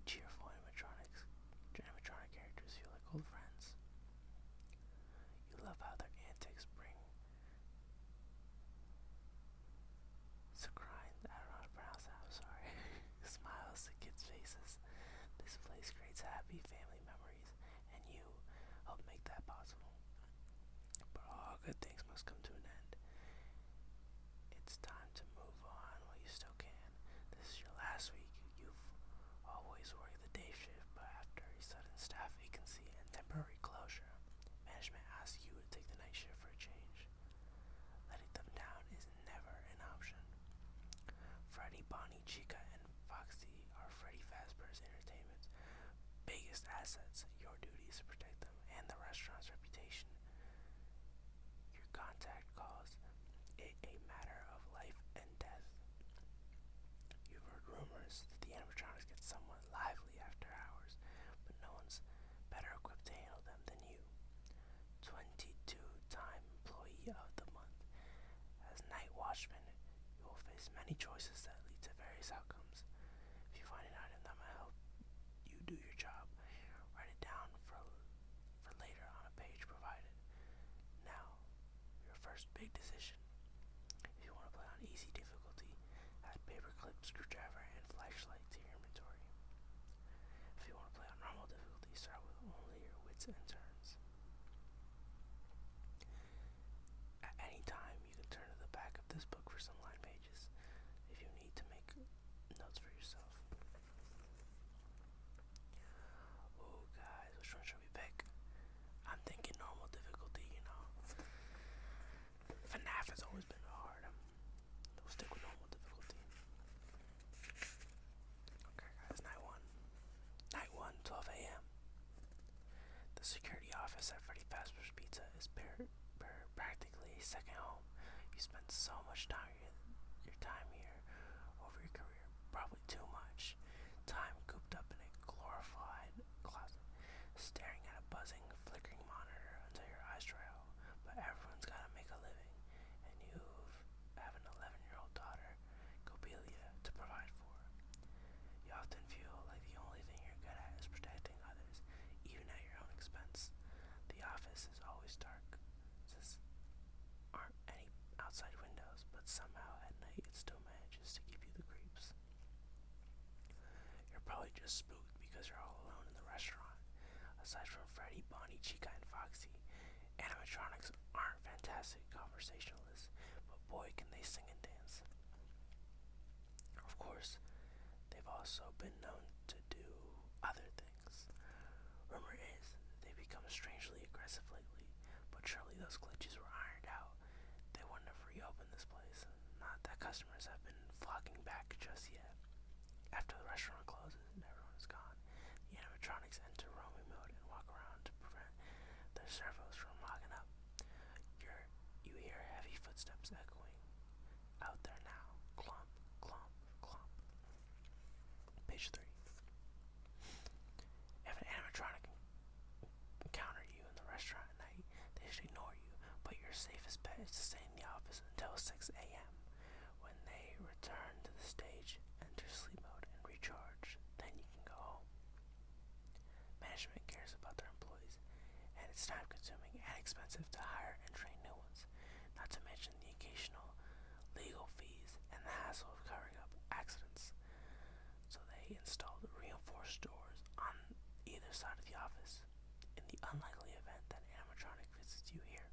cheerful animatronic characters feel like old friends. You love how their antics bring saccharine, I don't know how to pronounce that, I'm sorry, smiles to kids' faces. This place creates happy family memories, and you help make that possible. But all good things must come to an end. It's time to move on while you still can. This is your last week. You've always worked the day shift, but after a sudden staff vacancy and temporary closure, management asks you to take the night shift for a change. Letting them down is never an option. Freddy, Bonnie, Chica, and Foxy are Freddy Fazbear's Entertainment's biggest assets. Your duty is to protect them and the restaurant's reputation. Your contact calls it a matter of life and death. You've heard rumors that the animatronics get somewhat lively after hours, but no one's better equipped to handle them than you. 22-time Employee of the Month. As Night Watchman, you will face many choices that lead to various outcomes. If you find an item that might help you do your job, write it down for later on a page provided. Now, your first big decision. If you want to play on easy difficulty, add paperclip, screwdriver, and flashlight to your inventory. If you want to play on normal difficulty, start with only your wits and turns. At any time, you can turn to the back of this book for some line pages if you need to make notes for yourself. Oh guys, which one should we pick? I'm thinking normal difficulty, FNAF has always been hard. We'll stick with normal difficulty. Okay guys, night 1, 12 a.m. The security office at Freddy Fazbear's Pizza is practically a second home. You spend so much your time here over your career, probably too much. Time cooped up in a glorified closet, staring at a buzzing, flickering monitor until your eyes dry out. But everyone's gotta make a living, and you have an 11-year-old daughter, Copelia, to provide for. You often feel like the only thing you're good at is protecting others, even at your own expense. The office is always dark, since there aren't any outside windows, but somehow at night it still manages to give you the creeps. You're probably just spooked because you're all alone in the restaurant. Aside from Freddy, Bonnie, Chica, and Foxy, animatronics aren't fantastic conversationalists, but boy can they sing and dance. Of course, they've also been known to do other things. Rumor is that they've become strangely aggressive lately, but surely those glitches were ironed out. They wouldn't have reopened this place, not that customers have been flocking back just yet. After the restaurant closes and everyone is gone, the animatronics enter roaming mode and walk around to prevent their servos from logging up. You hear heavy footsteps echoing out there now. Clomp, clomp, clomp. Page 3. If an animatronic encountered you in the restaurant at night, they should ignore you, but your safest bet is to stay in the office until 6 a.m. When they return to the stage, enter sleep mode and recharge. Then you can go home. Management cares about their employees, and it's time-consuming and expensive to hire and train new ones, not to mention the occasional legal fees and the hassle of covering up accidents. So they installed reinforced doors on either side of the office. In the unlikely event that an animatronic visits you here,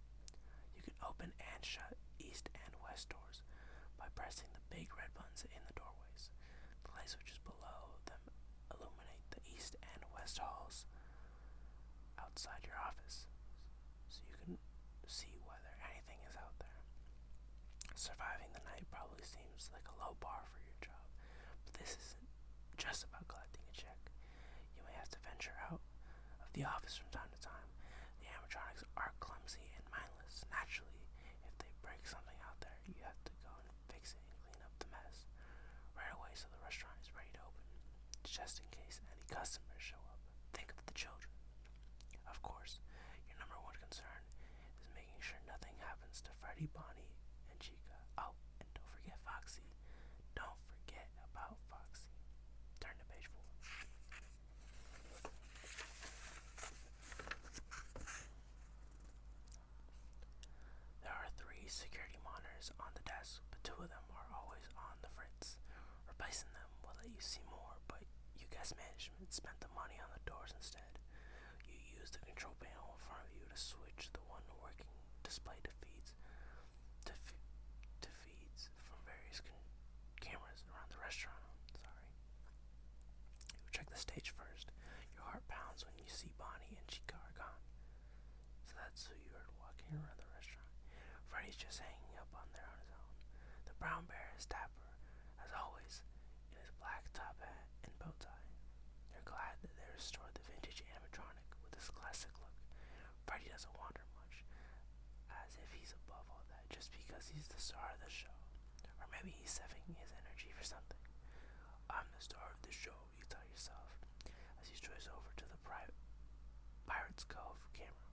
you can open and shut east and west doors by pressing the big red buttons in the doorways. The light switches below them illuminate the east and west halls outside your office, so you can see whether anything is out there. Surviving the night probably seems like a low bar for your job, but this isn't just about collecting a check. You may have to venture out of the office from time to time. The animatronics are clumsy and mindless. Naturally, if they break something out there, you have to go and fix it and clean up the mess right away so the restaurant is ready to open, just in case any customers show up. Think of the children. Of course, your number one concern is making sure nothing happens to Freddy, Bonnie, and Chica. Oh, and don't forget Foxy. Don't forget about Foxy. Turn to page 4. you see more, but you guess management spent the money on the doors instead. You use the control panel in front of you to switch the one working display to feeds to feeds from various cameras around the restaurant. Sorry. You check the stage first. Your heart pounds when you see Bonnie and Chica are gone. So that's who you heard walking around the restaurant. Freddy's just hanging up on there on his own. The brown bear is dapper, as always, in his black top hat and bow tie. You're glad that they restored the vintage animatronic with his classic look. Freddy doesn't wander much, as if he's above all that just because he's the star of the show. Or maybe he's saving his energy for something. I'm the star of the show, you tell yourself, as he strays over to the Pirate's Cove camera.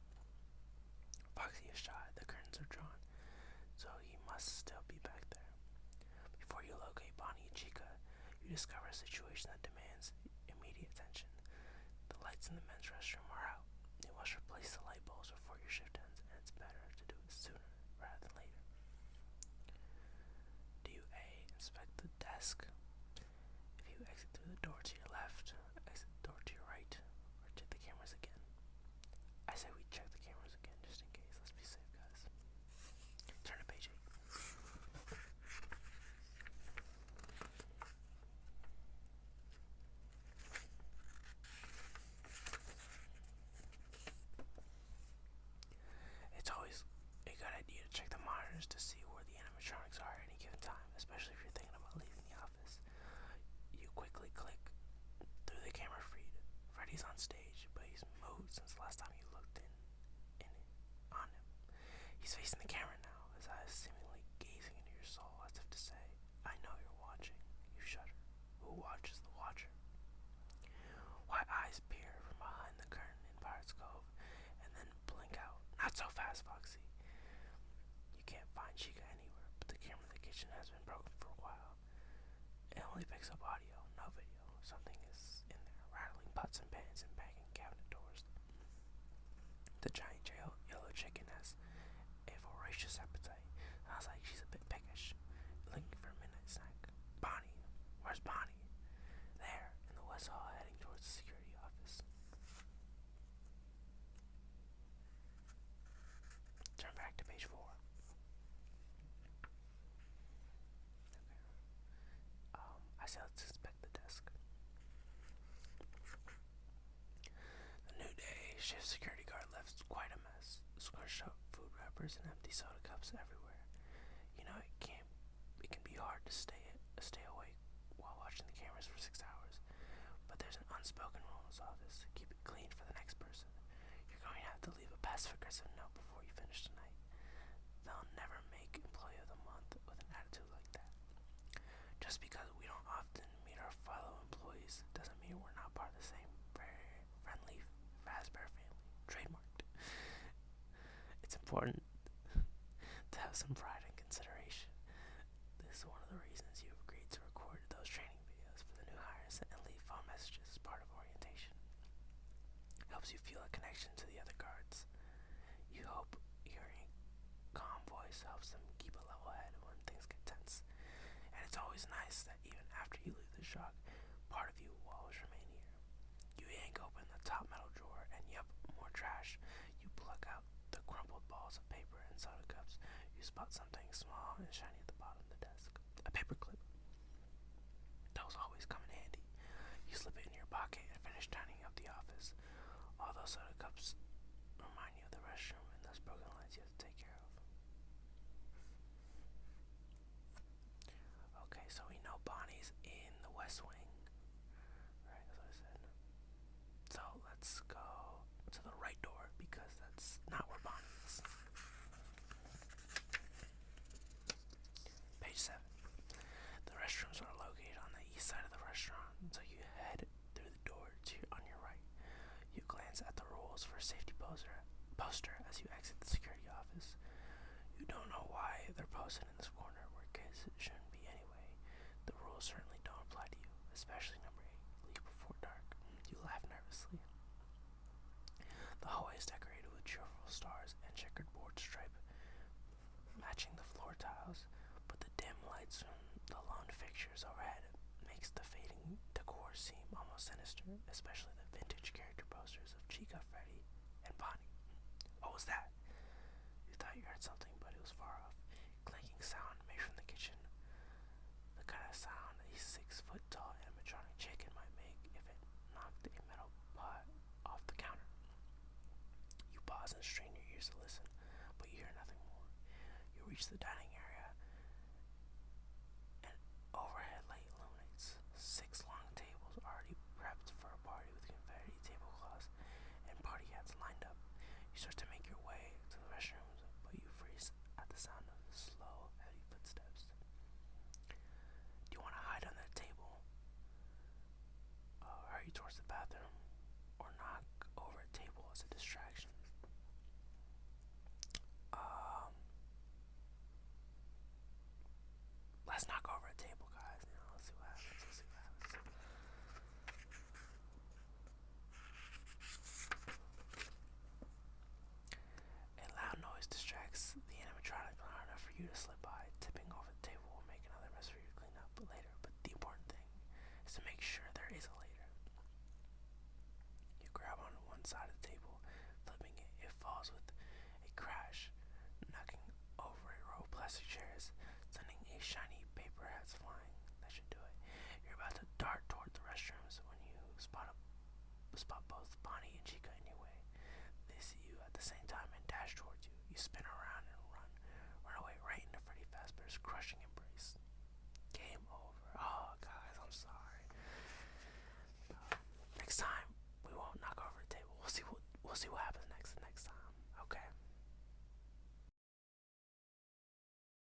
Foxy is shot, the curtains are drawn, so he must still be back there. Before you locate Bonnie and Chica, you discover a situation that demands immediate attention. The lights in the men's restroom are out. You must replace the light bulbs before your shift ends, and it's better to do it sooner rather than later. Do you A. Inspect the desk? If you exit through the door to your left, exit the door to your right, or check the cameras again. I say we check the cameras again just in case. Let's be safe, guys. Turn to page 8. It's always a good idea to check the monitors to see where the animatronics are at any given time, especially if you're thinking about leaving the office. You quickly click through the camera feed. Freddy's on stage, but he's moved since the last time you looked on him. He's facing the camera now, his eyes seemingly gazing into your soul as if to say, I know you're watching. You shudder. Who watches the watcher? White eyes peer from behind the curtain in Pirate's Cove, and then blink out. Not so fast, Foxy. You can't find Chica anywhere, but the camera in the kitchen has been broken for a while. It only picks up audio, no video. Something is in there, rattling pots and pans and banging cabinet doors. The giant yellow chicken has a voracious appetite. Sounds like she's a bit peckish, looking for a midnight snack. Bonnie, where's Bonnie? There, in the West Hall, heading towards the security office. Turn back to page 4. I say let's inspect the desk. The new day shift security guard left quite a mess. Squished up food wrappers and empty soda cups everywhere. You know it can be hard to stay awake while watching the cameras for 6 hours. But there's an unspoken rule in this office: keep it clean for the next person. You're going to have to leave a passive-aggressive note before you finish tonight. They'll never make Employee of the Month with an attitude like that. Just because we don't often meet our fellow employees doesn't mean we're not part of the same very friendly fazbear family. Trademarked. It's important to have some pride and consideration. This is one of the reasons you've agreed to record those training videos for the new hires and leave phone messages as part of orientation. Helps you feel a connection to the other guards. You hope hearing calm voice helps them keep a level head when things get tense. And it's always nice that even after you leave the shock, part of you will always remain here. You yank open the top metal drawer and yep, more trash. You plug out the crumpled balls of paper and soda cups. You spot something small and shiny at the bottom of the desk. A paper clip. Those always come in handy. You slip it in your pocket and finish tidying up the office. All those soda cups remind you of the restroom and those broken lights you have to take care of. Okay, so we know Bonnie's in the West Wing. Right, that's what I said. So let's go to the right door because that's not where Bonnie is. Page 7. The restrooms are located on the east side of the restaurant, so you head through the door on your right. You glance at the rules for safety poster as you exit the security office. You don't know why they're posted in this corner where kids shouldn't be anyway. The rules certainly don't apply to you, especially number 8, leave before dark. You laugh nervously. The hallway is decorated with cheerful stars and checkered board stripe matching the floor tiles, but the dim lights from the lone fixtures overhead makes the fading seem almost sinister, especially the vintage character posters of Chica, Freddy, and Bonnie. What was that? You thought you heard something, but it was far off. Clanking sound made from the kitchen. The kind of sound a 6 foot tall animatronic chicken might make if it knocked a metal pot off the counter. You pause and strain your ears to listen, but you hear nothing more. You reach the dining area, and overhead light illuminates 6 long tables already prepped for a party with confetti tablecloths and party hats lined up. You start to make your way to the restrooms, but you freeze at the sound of slow, heavy footsteps. Do you want to hide under the table, hurry towards the bathroom, or knock over a table as a distraction? Um, let's knock over a table, guys. Let's see what happens. A loud noise distracts the animatronic long enough for you to slip by. Tipping over the table will make another mess for you to clean up later, but the important thing is to make sure there is a later. You grab onto one side of the table, flipping it. It falls with a crash, knocking over a row of plastic chairs, sending a shiny paper hats flying. That should do it. You're about to dart toward the restrooms when you spot both Bonnie and Chica in your way. They see you at the same time and dash towards you. You spin around and run away right into Freddy Fazbear's crushing embrace. Game over. Oh, guys, I'm sorry. Next time we won't knock over a table. We'll see what happens.